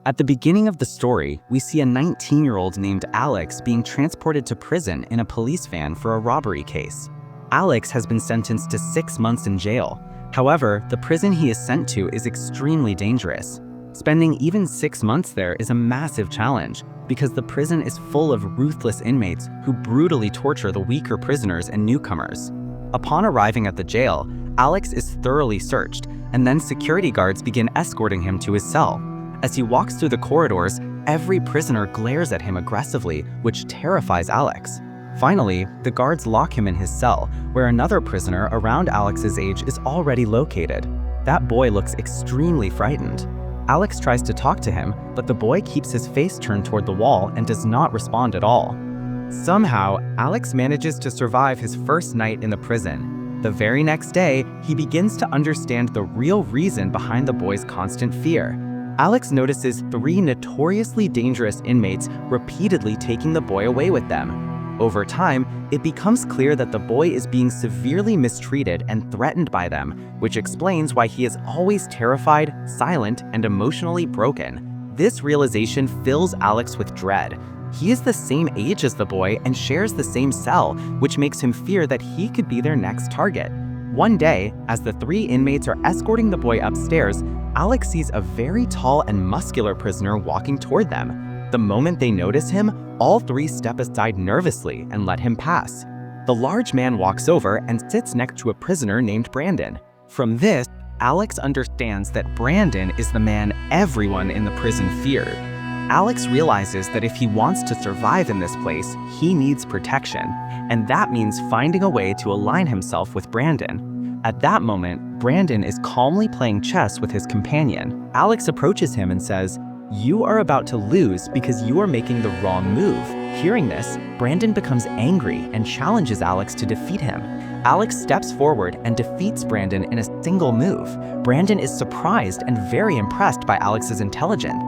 At the beginning of the story, we see a 19-year-old named Alex being transported to prison in a police van for a robbery case. Alex has been sentenced to 6 months in jail. However, the prison he is sent to is extremely dangerous. Spending even 6 months there is a massive challenge because the prison is full of ruthless inmates who brutally torture the weaker prisoners and newcomers. Upon arriving at the jail, Alex is thoroughly searched, and then security guards begin escorting him to his cell. As he walks through the corridors, every prisoner glares at him aggressively, which terrifies Alex. Finally, the guards lock him in his cell, where another prisoner around Alex's age is already located. That boy looks extremely frightened. Alex tries to talk to him, but the boy keeps his face turned toward the wall and does not respond at all. Somehow, Alex manages to survive his first night in the prison. The very next day, he begins to understand the real reason behind the boy's constant fear. Alex notices 3 notoriously dangerous inmates repeatedly taking the boy away with them. Over time, it becomes clear that the boy is being severely mistreated and threatened by them, which explains why he is always terrified, silent, and emotionally broken. This realization fills Alex with dread. He is the same age as the boy and shares the same cell, which makes him fear that he could be their next target. One day, as the 3 inmates are escorting the boy upstairs, Alex sees a very tall and muscular prisoner walking toward them. The moment they notice him, all 3 step aside nervously and let him pass. The large man walks over and sits next to a prisoner named Brandon. From this, Alex understands that Brandon is the man everyone in the prison feared. Alex realizes that if he wants to survive in this place, he needs protection, and that means finding a way to align himself with Brandon. At that moment, Brandon is calmly playing chess with his companion. Alex approaches him and says, "You are about to lose because you are making the wrong move." Hearing this, Brandon becomes angry and challenges Alex to defeat him. Alex steps forward and defeats Brandon in a single move. Brandon is surprised and very impressed by Alex's intelligence.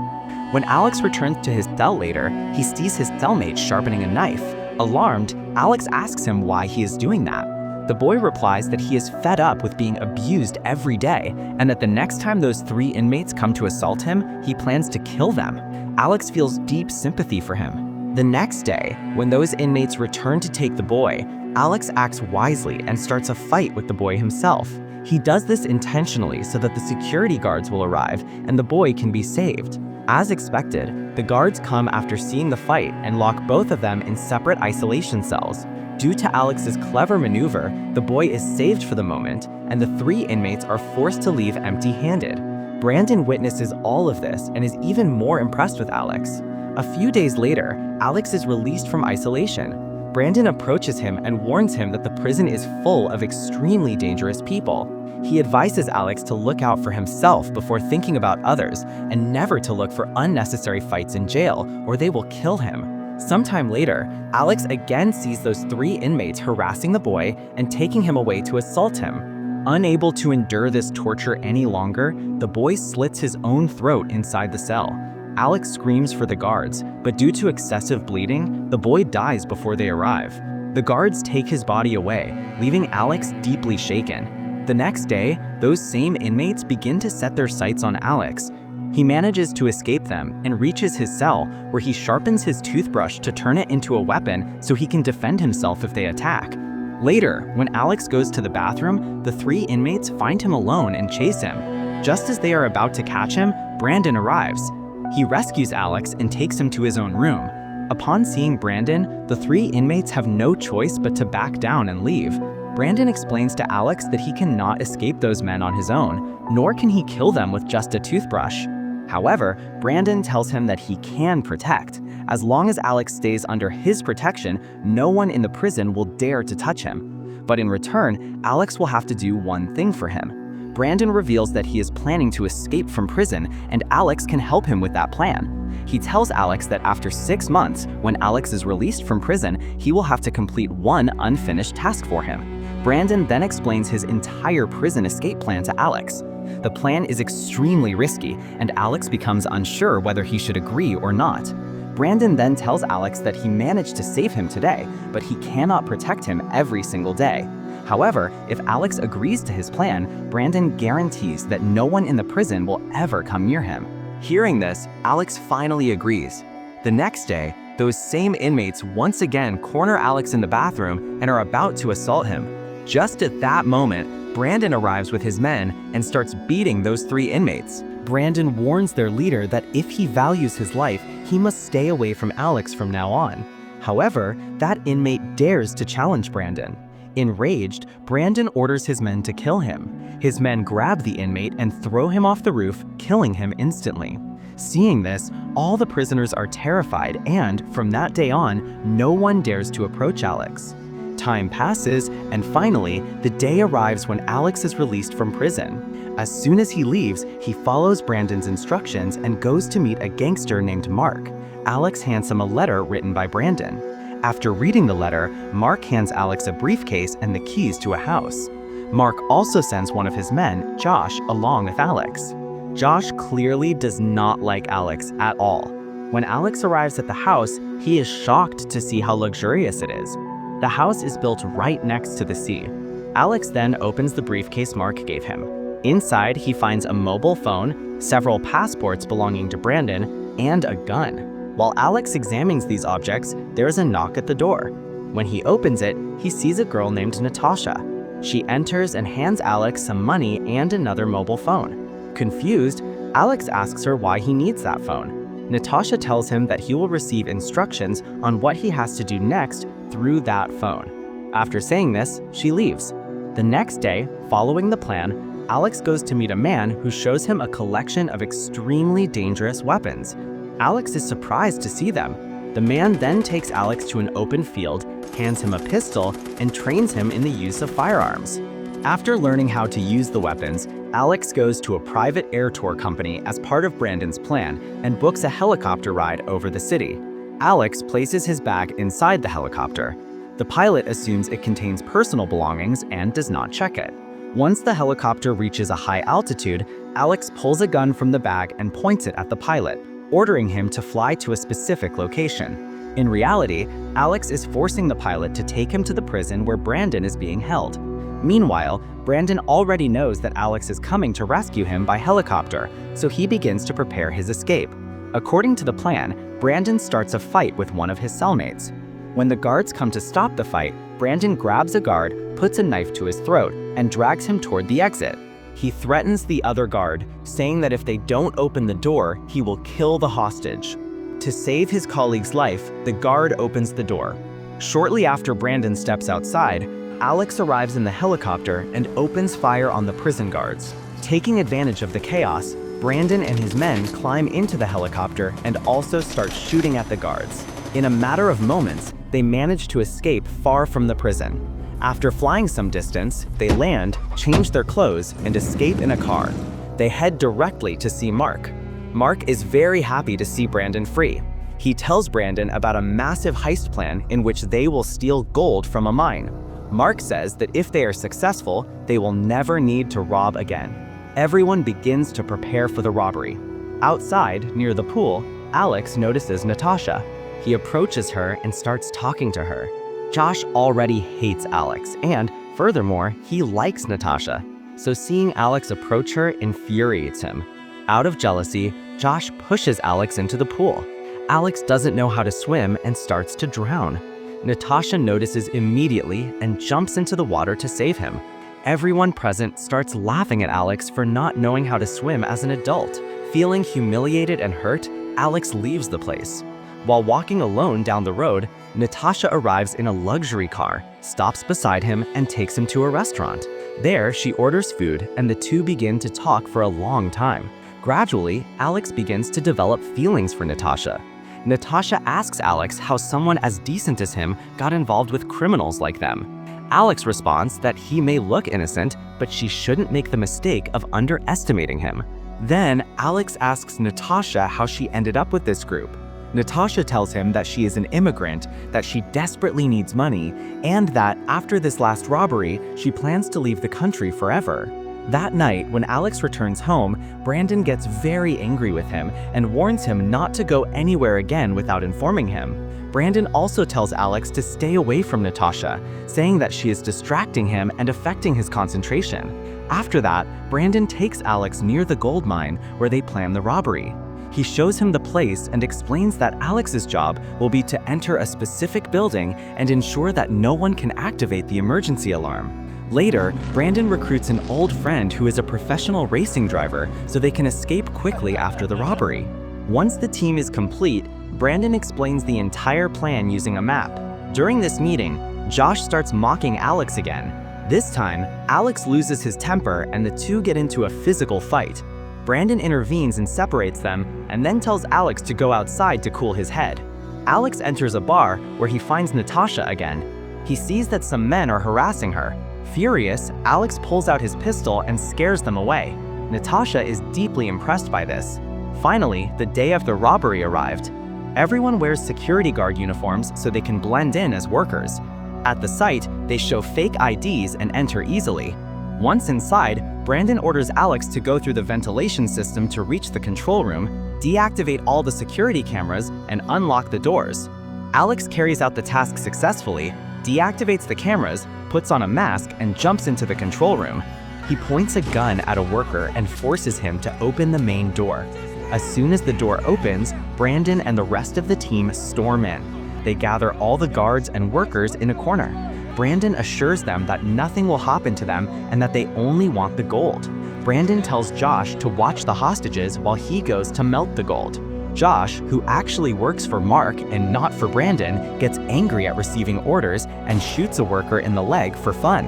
When Alex returns to his cell later, he sees his cellmate sharpening a knife. Alarmed, Alex asks him why he is doing that. The boy replies that he is fed up with being abused every day, and that the next time those 3 inmates come to assault him, he plans to kill them. Alex feels deep sympathy for him. The next day, when those inmates return to take the boy, Alex acts wisely and starts a fight with the boy himself. He does this intentionally so that the security guards will arrive and the boy can be saved. As expected, the guards come after seeing the fight and lock both of them in separate isolation cells. Due to Alex's clever maneuver, the boy is saved for the moment, and the 3 inmates are forced to leave empty-handed. Brandon witnesses all of this and is even more impressed with Alex. A few days later, Alex is released from isolation. Brandon approaches him and warns him that the prison is full of extremely dangerous people. He advises Alex to look out for himself before thinking about others and never to look for unnecessary fights in jail, or they will kill him. Sometime later, Alex again sees those 3 inmates harassing the boy and taking him away to assault him. Unable to endure this torture any longer, the boy slits his own throat inside the cell. Alex screams for the guards, but due to excessive bleeding, the boy dies before they arrive. The guards take his body away, leaving Alex deeply shaken. The next day, those same inmates begin to set their sights on Alex. He manages to escape them and reaches his cell, where he sharpens his toothbrush to turn it into a weapon so he can defend himself if they attack. Later, when Alex goes to the bathroom, the 3 inmates find him alone and chase him. Just as they are about to catch him, Brandon arrives. He rescues Alex and takes him to his own room. Upon seeing Brandon, the 3 inmates have no choice but to back down and leave. Brandon explains to Alex that he cannot escape those men on his own, nor can he kill them with just a toothbrush. However, Brandon tells him that he can protect. As long as Alex stays under his protection, no one in the prison will dare to touch him. But in return, Alex will have to do one thing for him. Brandon reveals that he is planning to escape from prison, and Alex can help him with that plan. He tells Alex that after 6 months, when Alex is released from prison, he will have to complete one unfinished task for him. Brandon then explains his entire prison escape plan to Alex. The plan is extremely risky, and Alex becomes unsure whether he should agree or not. Brandon then tells Alex that he managed to save him today, but he cannot protect him every single day. However, if Alex agrees to his plan, Brandon guarantees that no one in the prison will ever come near him. Hearing this, Alex finally agrees. The next day, those same inmates once again corner Alex in the bathroom and are about to assault him. Just at that moment, Brandon arrives with his men and starts beating those 3 inmates. Brandon warns their leader that if he values his life, he must stay away from Alex from now on. However, that inmate dares to challenge Brandon. Enraged, Brandon orders his men to kill him. His men grab the inmate and throw him off the roof, killing him instantly. Seeing this, all the prisoners are terrified, and from that day on, no one dares to approach Alex. Time passes, and finally, the day arrives when Alex is released from prison. As soon as he leaves, he follows Brandon's instructions and goes to meet a gangster named Mark. Alex hands him a letter written by Brandon. After reading the letter, Mark hands Alex a briefcase and the keys to a house. Mark also sends one of his men, Josh, along with Alex. Josh clearly does not like Alex at all. When Alex arrives at the house, he is shocked to see how luxurious it is. The house is built right next to the sea. Alex then opens the briefcase Mark gave him. Inside, he finds a mobile phone, several passports belonging to Brandon, and a gun. While Alex examines these objects, there's a knock at the door. When he opens it, he sees a girl named Natasha. She enters and hands Alex some money and another mobile phone. Confused, Alex asks her why he needs that phone. Natasha tells him that he will receive instructions on what he has to do next through that phone. After saying this, she leaves. The next day, following the plan, Alex goes to meet a man who shows him a collection of extremely dangerous weapons. Alex is surprised to see them. The man then takes Alex to an open field, hands him a pistol, and trains him in the use of firearms. After learning how to use the weapons, Alex goes to a private air tour company as part of Brandon's plan and books a helicopter ride over the city. Alex places his bag inside the helicopter. The pilot assumes it contains personal belongings and does not check it. Once the helicopter reaches a high altitude, Alex pulls a gun from the bag and points it at the pilot, ordering him to fly to a specific location. In reality, Alex is forcing the pilot to take him to the prison where Brandon is being held. Meanwhile, Brandon already knows that Alex is coming to rescue him by helicopter, so he begins to prepare his escape. According to the plan, Brandon starts a fight with one of his cellmates. When the guards come to stop the fight, Brandon grabs a guard, puts a knife to his throat, and drags him toward the exit. He threatens the other guard, saying that if they don't open the door, he will kill the hostage. To save his colleague's life, the guard opens the door. Shortly after Brandon steps outside, Alex arrives in the helicopter and opens fire on the prison guards. Taking advantage of the chaos, Brandon and his men climb into the helicopter and also start shooting at the guards. In a matter of moments, they manage to escape far from the prison. After flying some distance, they land, change their clothes, and escape in a car. They head directly to see Mark. Mark is very happy to see Brandon free. He tells Brandon about a massive heist plan in which they will steal gold from a mine. Mark says that if they are successful, they will never need to rob again. Everyone begins to prepare for the robbery. Outside, near the pool, Alex notices Natasha. He approaches her and starts talking to her. Josh already hates Alex, and furthermore, he likes Natasha, so seeing Alex approach her infuriates him. Out of jealousy, Josh pushes Alex into the pool. Alex doesn't know how to swim and starts to drown. Natasha notices immediately and jumps into the water to save him. Everyone present starts laughing at Alex for not knowing how to swim as an adult. Feeling humiliated and hurt, Alex leaves the place. While walking alone down the road, Natasha arrives in a luxury car, stops beside him, and takes him to a restaurant. There, she orders food, and the two begin to talk for a long time. Gradually, Alex begins to develop feelings for Natasha. Natasha asks Alex how someone as decent as him got involved with criminals like them. Alex responds that he may look innocent, but she shouldn't make the mistake of underestimating him. Then, Alex asks Natasha how she ended up with this group. Natasha tells him that she is an immigrant, that she desperately needs money, and that after this last robbery, she plans to leave the country forever. That night, when Alex returns home, Brandon gets very angry with him and warns him not to go anywhere again without informing him. Brandon also tells Alex to stay away from Natasha, saying that she is distracting him and affecting his concentration. After that, Brandon takes Alex near the gold mine where they plan the robbery. He shows him the place and explains that Alex's job will be to enter a specific building and ensure that no one can activate the emergency alarm. Later, Brandon recruits an old friend who is a professional racing driver so they can escape quickly after the robbery. Once the team is complete, Brandon explains the entire plan using a map. During this meeting, Josh starts mocking Alex again. This time, Alex loses his temper and the two get into a physical fight. Brandon intervenes and separates them, and then tells Alex to go outside to cool his head. Alex enters a bar where he finds Natasha again. He sees that some men are harassing her. Furious, Alex pulls out his pistol and scares them away. Natasha is deeply impressed by this. Finally, the day of the robbery arrived. Everyone wears security guard uniforms so they can blend in as workers. At the site, they show fake IDs and enter easily. Once inside, Brandon orders Alex to go through the ventilation system to reach the control room, deactivate all the security cameras, and unlock the doors. Alex carries out the task successfully, deactivates the cameras, puts on a mask, and jumps into the control room. He points a gun at a worker and forces him to open the main door. As soon as the door opens, Brandon and the rest of the team storm in. They gather all the guards and workers in a corner. Brandon assures them that nothing will happen to them and that they only want the gold. Brandon tells Josh to watch the hostages while he goes to melt the gold. Josh, who actually works for Mark and not for Brandon, gets angry at receiving orders and shoots a worker in the leg for fun.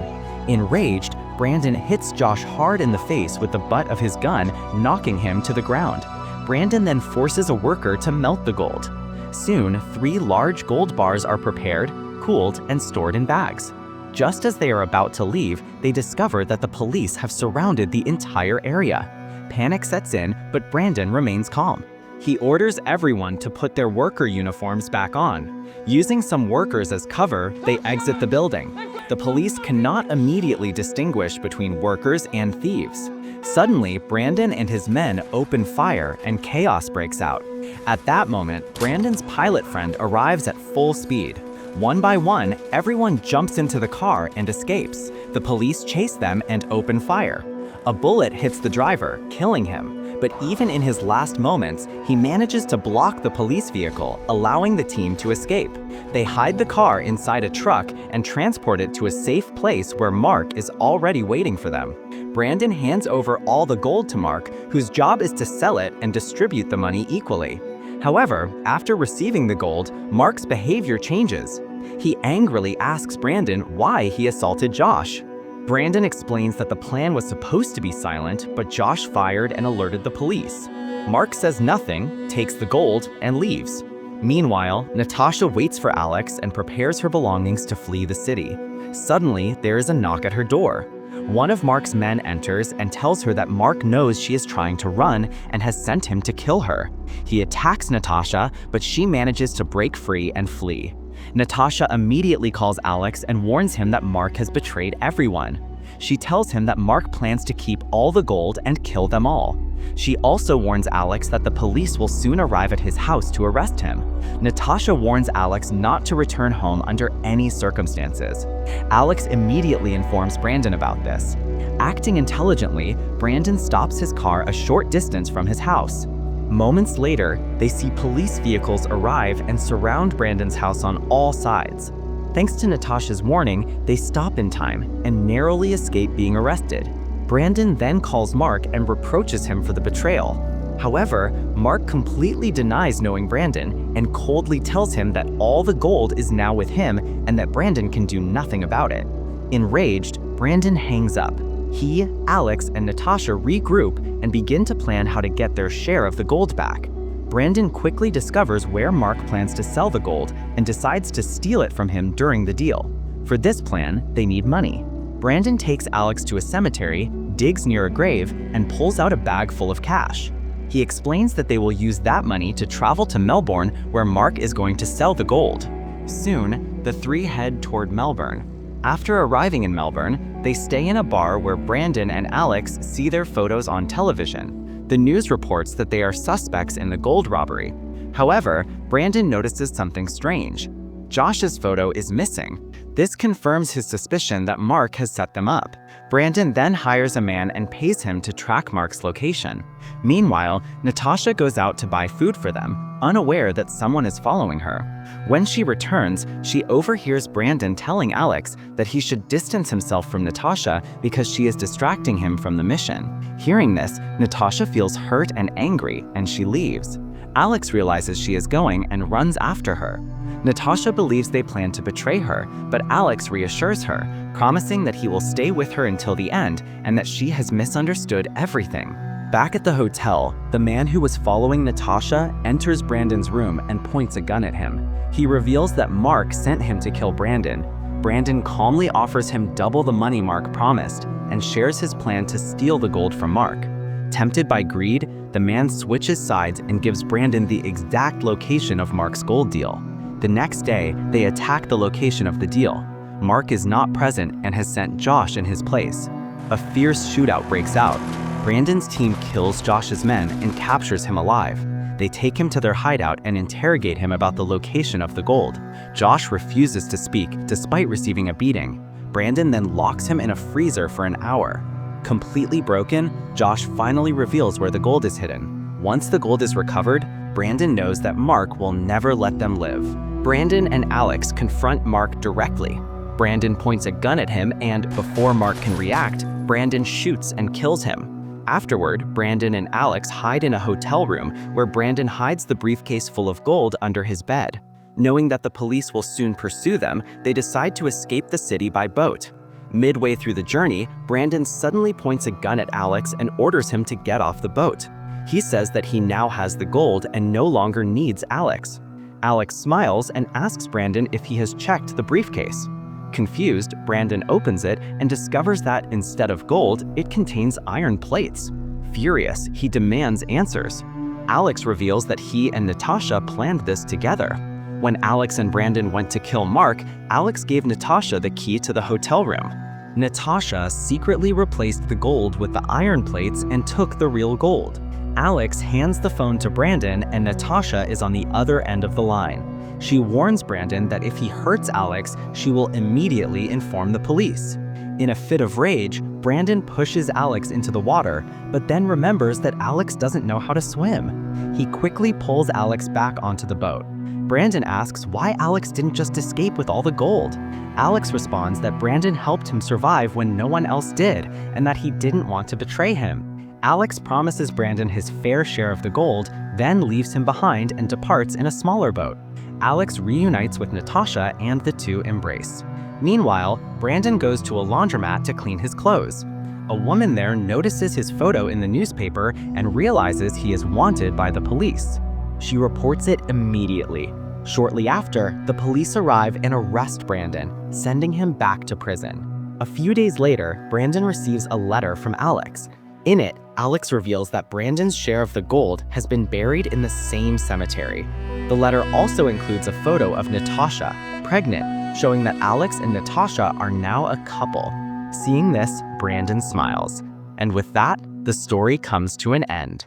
Enraged, Brandon hits Josh hard in the face with the butt of his gun, knocking him to the ground. Brandon then forces a worker to melt the gold. Soon, 3 large gold bars are prepared, cooled, and stored in bags. Just as they are about to leave, they discover that the police have surrounded the entire area. Panic sets in, but Brandon remains calm. He orders everyone to put their worker uniforms back on. Using some workers as cover, they exit the building. The police cannot immediately distinguish between workers and thieves. Suddenly, Brandon and his men open fire and chaos breaks out. At that moment, Brandon's pilot friend arrives at full speed. One by one, everyone jumps into the car and escapes. The police chase them and open fire. A bullet hits the driver, killing him. But even in his last moments, he manages to block the police vehicle, allowing the team to escape. They hide the car inside a truck and transport it to a safe place where Mark is already waiting for them. Brandon hands over all the gold to Mark, whose job is to sell it and distribute the money equally. However, after receiving the gold, Mark's behavior changes. He angrily asks Brandon why he assaulted Josh. Brandon explains that the plan was supposed to be silent, but Josh fired and alerted the police. Mark says nothing, takes the gold, and leaves. Meanwhile, Natasha waits for Alex and prepares her belongings to flee the city. Suddenly, there is a knock at her door. One of Mark's men enters and tells her that Mark knows she is trying to run and has sent him to kill her. He attacks Natasha, but she manages to break free and flee. Natasha immediately calls Alex and warns him that Mark has betrayed everyone. She tells him that Mark plans to keep all the gold and kill them all. She also warns Alex that the police will soon arrive at his house to arrest him. Natasha warns Alex not to return home under any circumstances. Alex immediately informs Brandon about this. Acting intelligently, Brandon stops his car a short distance from his house. Moments later, they see police vehicles arrive and surround Brandon's house on all sides. Thanks to Natasha's warning, they stop in time and narrowly escape being arrested. Brandon then calls Mark and reproaches him for the betrayal. However, Mark completely denies knowing Brandon and coldly tells him that all the gold is now with him and that Brandon can do nothing about it. Enraged, Brandon hangs up. He, Alex, and Natasha regroup and begin to plan how to get their share of the gold back. Brandon quickly discovers where Mark plans to sell the gold and decides to steal it from him during the deal. For this plan, they need money. Brandon takes Alex to a cemetery, digs near a grave, and pulls out a bag full of cash. He explains that they will use that money to travel to Melbourne, where Mark is going to sell the gold. Soon, the three head toward Melbourne. After arriving in Melbourne, they stay in a bar where Brandon and Alex see their photos on television. The news reports that they are suspects in the gold robbery. However, Brandon notices something strange. Josh's photo is missing. This confirms his suspicion that Mark has set them up. Brandon then hires a man and pays him to track Mark's location. Meanwhile, Natasha goes out to buy food for them, unaware that someone is following her. When she returns, she overhears Brandon telling Alex that he should distance himself from Natasha because she is distracting him from the mission. Hearing this, Natasha feels hurt and angry, and she leaves. Alex realizes she is going and runs after her. Natasha believes they plan to betray her, but Alex reassures her, promising that he will stay with her until the end and that she has misunderstood everything. Back at the hotel, the man who was following Natasha enters Brandon's room and points a gun at him. He reveals that Mark sent him to kill Brandon. Brandon calmly offers him double the money Mark promised and shares his plan to steal the gold from Mark. Tempted by greed, the man switches sides and gives Brandon the exact location of Mark's gold deal. The next day, they attack the location of the deal. Mark is not present and has sent Josh in his place. A fierce shootout breaks out. Brandon's team kills Josh's men and captures him alive. They take him to their hideout and interrogate him about the location of the gold. Josh refuses to speak despite receiving a beating. Brandon then locks him in a freezer for an hour. Completely broken, Josh finally reveals where the gold is hidden. Once the gold is recovered, Brandon knows that Mark will never let them live. Brandon and Alex confront Mark directly. Brandon points a gun at him, and before Mark can react, Brandon shoots and kills him. Afterward, Brandon and Alex hide in a hotel room where Brandon hides the briefcase full of gold under his bed. Knowing that the police will soon pursue them, they decide to escape the city by boat. Midway through the journey, Brandon suddenly points a gun at Alex and orders him to get off the boat. He says that he now has the gold and no longer needs Alex. Alex smiles and asks Brandon if he has checked the briefcase. Confused, Brandon opens it and discovers that instead of gold, it contains iron plates. Furious, he demands answers. Alex reveals that he and Natasha planned this together. When Alex and Brandon went to kill Mark, Alex gave Natasha the key to the hotel room. Natasha secretly replaced the gold with the iron plates and took the real gold. Alex hands the phone to Brandon and Natasha is on the other end of the line. She warns Brandon that if he hurts Alex, she will immediately inform the police. In a fit of rage, Brandon pushes Alex into the water, but then remembers that Alex doesn't know how to swim. He quickly pulls Alex back onto the boat. Brandon asks why Alex didn't just escape with all the gold. Alex responds that Brandon helped him survive when no one else did, and that he didn't want to betray him. Alex promises Brandon his fair share of the gold, then leaves him behind and departs in a smaller boat. Alex reunites with Natasha and the two embrace. Meanwhile, Brandon goes to a laundromat to clean his clothes. A woman there notices his photo in the newspaper and realizes he is wanted by the police. She reports it immediately. Shortly after, the police arrive and arrest Brandon, sending him back to prison. A few days later, Brandon receives a letter from Alex. In it, Alex reveals that Brandon's share of the gold has been buried in the same cemetery. The letter also includes a photo of Natasha, pregnant, showing that Alex and Natasha are now a couple. Seeing this, Brandon smiles. And with that, the story comes to an end.